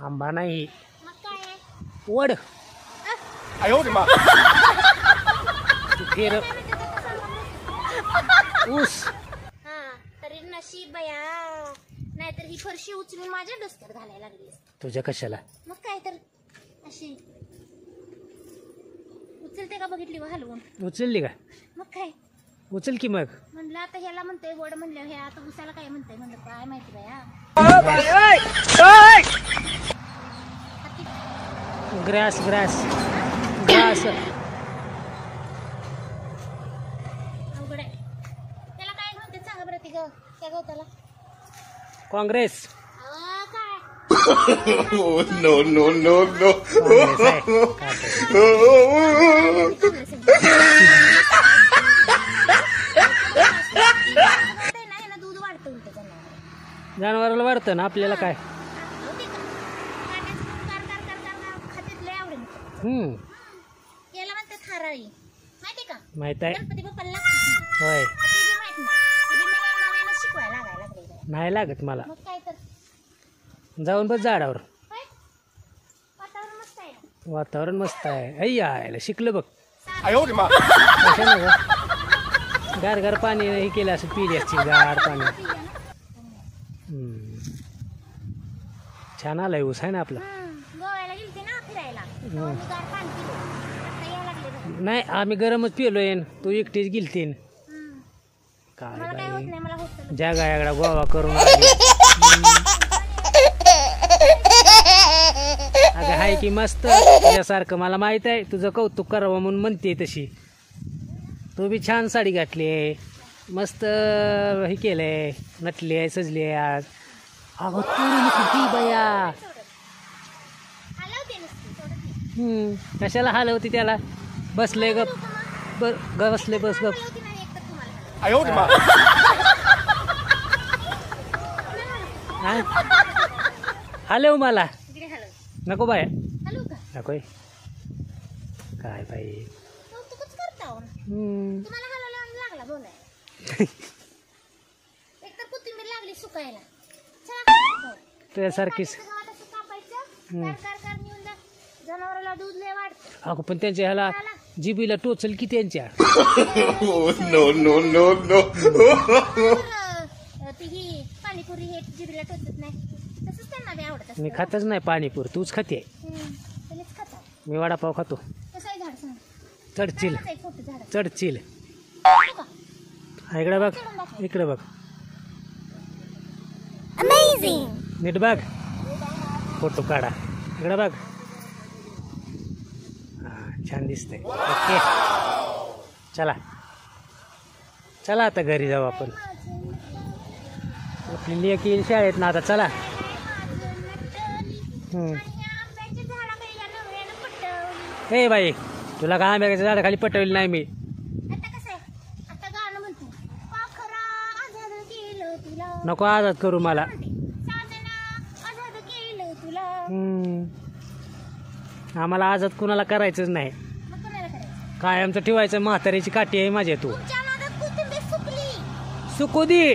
आंबा नाही मग काय आहे? वड फेर ऊस हा तरी नशीब बया, नाहीतर ही फरशी उचलून माझ्या डोसक्यात घालायला लागली. तुझ्या कशाला मग काय तर अशी उचलते का बघितली व हलवून. उचलली का? मग काय उचल की मग. म्हणलं आता ह्याला म्हणतोय वड, म्हणलं हे आता उसाला काय म्हणतोय, म्हणलं काय माहिती बया. ग्रास ग्रास ग्रास अवघड आहे. त्याला काय म्हणते सांगा बरं, त्या गवताला काँग्रेस. काय No, no, no, no. दूध वाढतं उलट जनावराला वाढतं ना, आपल्याला काय. खात्यात लय आवडेल. याला म्हणतात खाराळी, माहिती का? माहित आहे. गणपती बाप्पाला लागते. होय ते बी माहित नाही. ते बी मला नव्यानं शिकवायला लागायला लागले. नाही लागत मला. मग काय तर जाऊन बस झाडावर. वातावरण मस्त आहे. वातावरण मस्त आहे. अय्या यायला शिकलं बघ. Ayodima. कशानं गं? गार गार पाणी हे केलं असं, पिली असते गार पाणी. छान आलाय ऊस आहे ना आपला. गोव्याला गेलते ना फिरायला, तेव्हा मी गार पाणी पिलं. आता यायला लागले बघ. नाही आम्ही गरमच पिलोय, तू एकटीच गेलतीन. काय मला काय होत बाई नाही, मला होत जागा यागडा गोवा करून आली. अगं हाय की मस्त यासारखं. मला माहित आहे तुझं कौतुक करावं म्हणून म्हणते तशी. तू बी छान साडी घातली आहे, मस्त हे केलंय, नटली आहे, सजली आहे आज. अगं तू किती बया. हलवते नुसती, सोडत नाही. कशाला हलवती त्याला? बसले गप बसले बस गप. हलवते नाही एक तर तुम्हाला. Ayodima. हलव मला इकडे हलव. नको बाय. हलवू का? नकोय काय बाई. कौतुकच करता हो. तुम्हाला हलवल्यावर लागला बोलायला. एक तर कोथिंबीर लागली सुकायला. चला तुझ्यासारखीच. गव्हात असं कापायचं, कार नेऊन जा. जनावराला दूध लय वाढतं. अगं पण त्यांच्या ह्याला जिबीला टोचल की त्यांच्या. No, no, no, no. ती ही पाणीपुरी हे जिभेला टोचत नाही, तसंच त्यांना बी आवडत असतं. मी खातच नाही पाणीपुरी, तूच खाते. त्यानेच खाता. मी वडापाव खातो. कसं आहे झाड सांग. चढचिल आहे फोटो झाडाचं. चढचिल. बघू का? इकडे बघ, इकडे बघ, अमेझिंग. नीट बघ, फोटो काढा. इकडे बघ. छान दिसतंय. ओके चला चला आता घरी जाऊ आपण. आपली लेक येईल शाळेत ना आता. चला. हे बाई तुला काय आंब्याच्या झाडाखाली पटवली नाही मी. आता कसं आहे, आता गाणं म्हणतो. पाखरा आझाद केलं तुला, नको आजाद करू मला. साजना आझाद केलं तुला. आम्हाला आजाद कुणाला करायचंच नाही. मग कोणाला करायचं? कायमचं ठेवायचं. म्हाताऱ्याची काठी आहे माझ्या. तू तुमच्या नादात कोथिंबीर सुकली. सुकू दे.